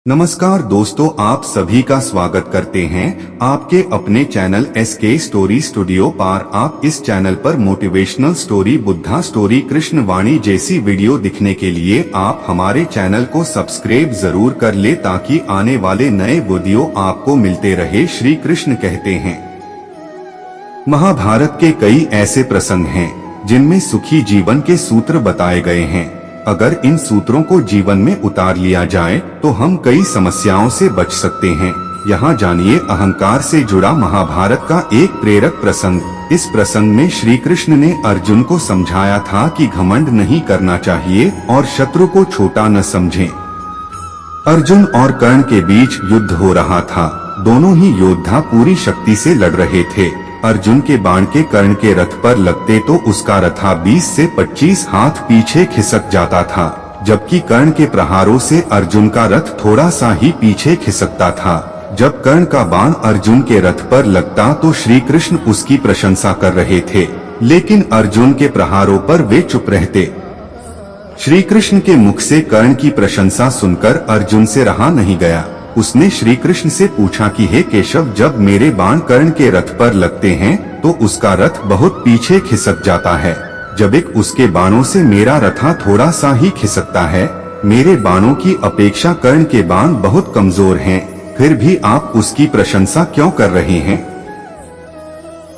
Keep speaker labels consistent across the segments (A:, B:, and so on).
A: नमस्कार दोस्तों, आप सभी का स्वागत करते हैं आपके अपने चैनल SK स्टोरी स्टूडियो पर। आप इस चैनल पर motivational story, Buddha story, Krishna वाणी जैसी वीडियो दिखने के लिए आप हमारे चैनल को सब्सक्राइब जरूर कर ले ताकि आने वाले नए वीडियो आपको मिलते रहे। श्री कृष्ण कहते हैं, महाभारत के कई ऐसे प्रसंग हैं जिनमें सुखी जीवन के सूत्र बताए गए हैं। अगर इन सूत्रों को जीवन में उतार लिया जाए तो हम कई समस्याओं से बच सकते हैं। यहाँ जानिए अहंकार से जुड़ा महाभारत का एक प्रेरक प्रसंग। इस प्रसंग में श्री कृष्ण ने अर्जुन को समझाया था कि घमंड नहीं करना चाहिए और शत्रु को छोटा न समझें। अर्जुन और कर्ण के बीच युद्ध हो रहा था। दोनों ही योद्धा पूरी शक्ति से लड़ रहे थे। अर्जुन के बाण के कर्ण के रथ पर लगते तो उसका रथा 20 से 25 हाथ पीछे खिसक जाता था, जबकि कर्ण के प्रहारों से अर्जुन का रथ थोड़ा सा ही पीछे खिसकता था। जब कर्ण का बाण अर्जुन के रथ पर लगता तो श्री कृष्ण उसकी प्रशंसा कर रहे थे, लेकिन अर्जुन के प्रहारों पर वे चुप रहते। श्री कृष्ण के मुख से कर्ण की प्रशंसा सुनकर अर्जुन से रहा नहीं गया। उसने श्री कृष्ण से पूछा कि हे केशव, जब मेरे बाण कर्ण के रथ पर लगते हैं तो उसका रथ बहुत पीछे खिसक जाता है, जब एक उसके बाणों से मेरा रथा थोड़ा सा ही खिसकता है। मेरे बाणों की अपेक्षा कर्ण के बाण बहुत कमजोर हैं, फिर भी आप उसकी प्रशंसा क्यों कर रहे हैं?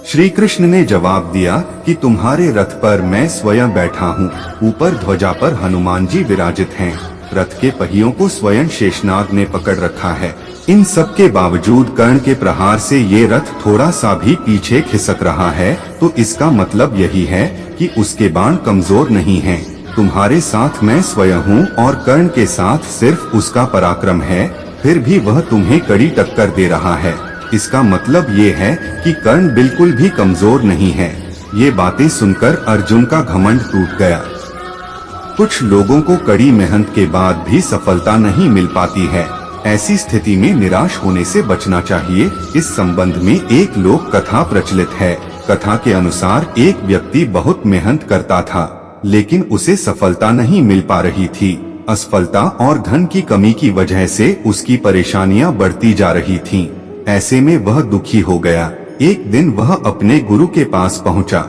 A: श्री कृष्ण ने जवाब दिया कि तुम्हारे रथ पर मैं स्वयं बैठा हूँ। ऊपर ध्वजा पर हनुमान जी विराजित हैं। रथ के पहियों को स्वयं शेषनाग ने पकड़ रखा है। इन सब के बावजूद कर्ण के प्रहार से ये रथ थोड़ा सा भी पीछे खिसक रहा है, तो इसका मतलब यही है कि उसके बाण कमजोर नहीं हैं। तुम्हारे साथ मैं स्वयं हूँ और कर्ण के साथ सिर्फ उसका पराक्रम है, फिर भी वह तुम्हें कड़ी टक्कर दे रहा है। इसका मतलब ये है कि कर्ण बिल्कुल भी कमजोर नहीं है। ये बातें सुनकर अर्जुन का घमंड टूट गया। कुछ लोगों को कड़ी मेहनत के बाद भी सफलता नहीं मिल पाती है। ऐसी स्थिति में निराश होने से बचना चाहिए। इस संबंध में एक लोक कथा प्रचलित है। कथा के अनुसार एक व्यक्ति बहुत मेहनत करता था, लेकिन उसे सफलता नहीं मिल पा रही थी। असफलता और धन की कमी की वजह से उसकी परेशानियां बढ़ती जा रही थीं। ऐसे में वह दुखी हो गया। एक दिन वह अपने गुरु के पास पहुंचा।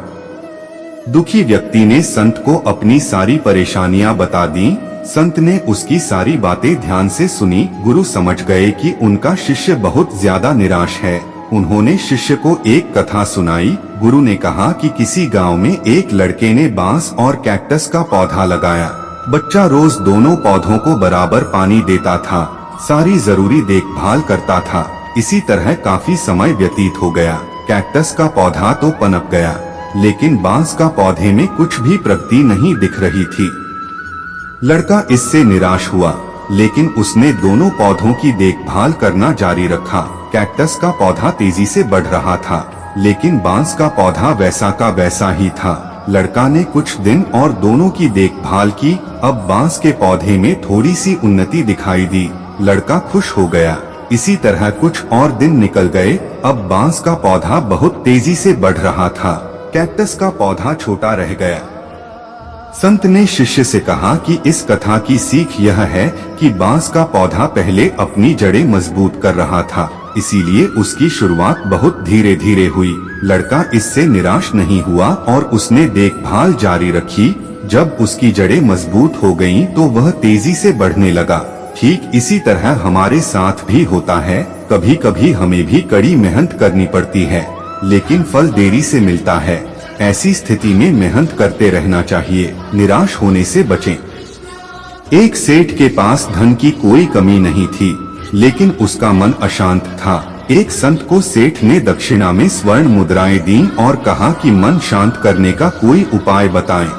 A: दुखी व्यक्ति ने संत को अपनी सारी परेशानियां बता दी। संत ने उसकी सारी बातें ध्यान से सुनी। गुरु समझ गए कि उनका शिष्य बहुत ज्यादा निराश है। उन्होंने शिष्य को एक कथा सुनाई। गुरु ने कहा कि किसी गांव में एक लड़के ने बांस और कैक्टस का पौधा लगाया। बच्चा रोज दोनों पौधों को बराबर पानी देता था, सारी जरूरी देखभाल करता था। इसी तरह काफी समय व्यतीत हो गया। कैक्टस का पौधा तो पनप गया, लेकिन बांस का पौधे में कुछ भी प्रगति नहीं दिख रही थी। लड़का इससे निराश हुआ, लेकिन उसने दोनों पौधों की देखभाल करना जारी रखा। कैक्टस का पौधा तेजी से बढ़ रहा था, लेकिन बांस का पौधा वैसा का वैसा ही था। लड़का ने कुछ दिन और दोनों की देखभाल की। अब बांस के पौधे में थोड़ी सी उन्नति दिखाई दी। लड़का खुश हो गया। इसी तरह कुछ और दिन निकल गए। अब बांस का पौधा बहुत तेजी से बढ़ रहा था, कैक्टस का पौधा छोटा रह गया। संत ने शिष्य से कहा कि इस कथा की सीख यह है कि बांस का पौधा पहले अपनी जड़ें मजबूत कर रहा था, इसीलिए उसकी शुरुआत बहुत धीरे धीरे हुई। लड़का इससे निराश नहीं हुआ और उसने देखभाल जारी रखी। जब उसकी जड़ें मजबूत हो गईं, तो वह तेजी से बढ़ने लगा। ठीक इसी तरह हमारे साथ भी होता है। कभी कभी हमें भी कड़ी मेहनत करनी पड़ती है, लेकिन फल देरी से मिलता है। ऐसी स्थिति में मेहनत करते रहना चाहिए, निराश होने से बचें। एक सेठ के पास धन की कोई कमी नहीं थी, लेकिन उसका मन अशांत था। एक संत को सेठ ने दक्षिणा में स्वर्ण मुद्राएं दी और कहा कि मन शांत करने का कोई उपाय बताएं।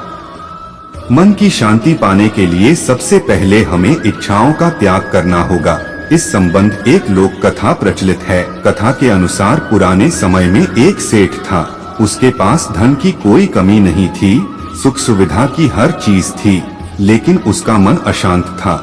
A: मन की शांति पाने के लिए सबसे पहले हमें इच्छाओं का त्याग करना होगा। इस संबंध एक लोक कथा प्रचलित है। कथा के अनुसार पुराने समय में एक सेठ था। उसके पास धन की कोई कमी नहीं थी, सुख सुविधा की हर चीज थी, लेकिन उसका मन अशांत था।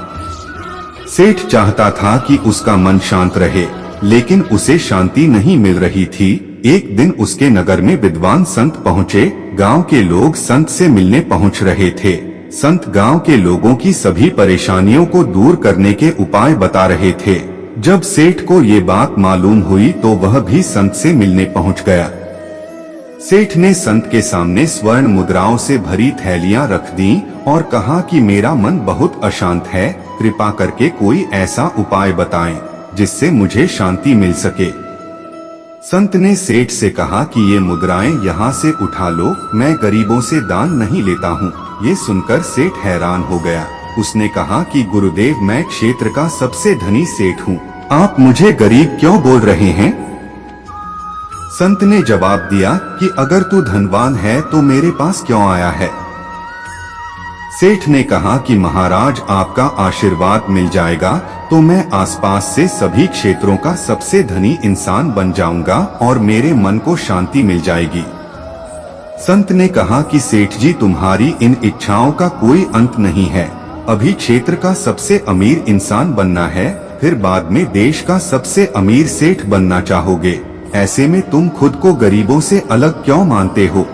A: सेठ चाहता था कि उसका मन शांत रहे, लेकिन उसे शांति नहीं मिल रही थी। एक दिन उसके नगर में विद्वान संत पहुँचे। गांव के लोग संत से मिलने पहुँच रहे थे। संत गांव के लोगों की सभी परेशानियों को दूर करने के उपाय बता रहे थे। जब सेठ को ये बात मालूम हुई तो वह भी संत से मिलने पहुंच गया। सेठ ने संत के सामने स्वर्ण मुद्राओं से भरी थैलियां रख दी और कहा कि मेरा मन बहुत अशांत है, कृपा करके कोई ऐसा उपाय बताएं जिससे मुझे शांति मिल सके। संत ने सेठ से कहा कि ये मुद्राएं यहाँ से उठा लो, मैं गरीबों से दान नहीं लेता हूँ। ये सुनकर सेठ हैरान हो गया। उसने कहा कि गुरुदेव, मैं क्षेत्र का सबसे धनी सेठ हूँ, आप मुझे गरीब क्यों बोल रहे हैं? संत ने जवाब दिया कि अगर तू धनवान है तो मेरे पास क्यों आया है? सेठ ने कहा कि महाराज, आपका आशीर्वाद मिल जाएगा तो मैं आसपास से सभी क्षेत्रों का सबसे धनी इंसान बन जाऊंगा और मेरे मन को शांति मिल जाएगी। संत ने कहा कि सेठ जी, तुम्हारी इन इच्छाओं का कोई अंत नहीं है। अभी क्षेत्र का सबसे अमीर इंसान बनना है, फिर बाद में देश का सबसे अमीर सेठ बनना चाहोगे। ऐसे में तुम खुद को गरीबों से अलग क्यों मानते हो?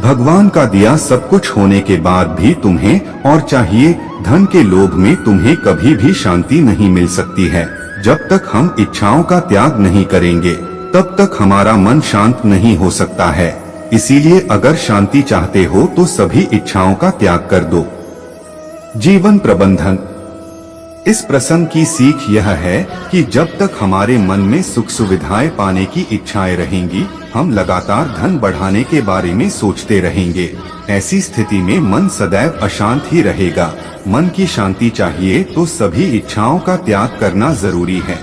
A: भगवान का दिया सब कुछ होने के बाद भी तुम्हें और चाहिए धन के लोभ में तुम्हें कभी भी शांति नहीं मिल सकती है। जब तक हम इच्छाओं का त्याग नहीं करेंगे तब तक हमारा मन शांत नहीं हो सकता है। इसीलिए अगर शांति चाहते हो तो सभी इच्छाओं का त्याग कर दो। जीवन प्रबंधन। इस प्रसंग की सीख यह है कि जब तक हमारे मन में सुख सुविधाएं पाने की इच्छाएं रहेंगी, हम लगातार धन बढ़ाने के बारे में सोचते रहेंगे। ऐसी स्थिति में मन सदैव अशांत ही रहेगा। मन की शांति चाहिए तो सभी इच्छाओं का त्याग करना जरूरी है।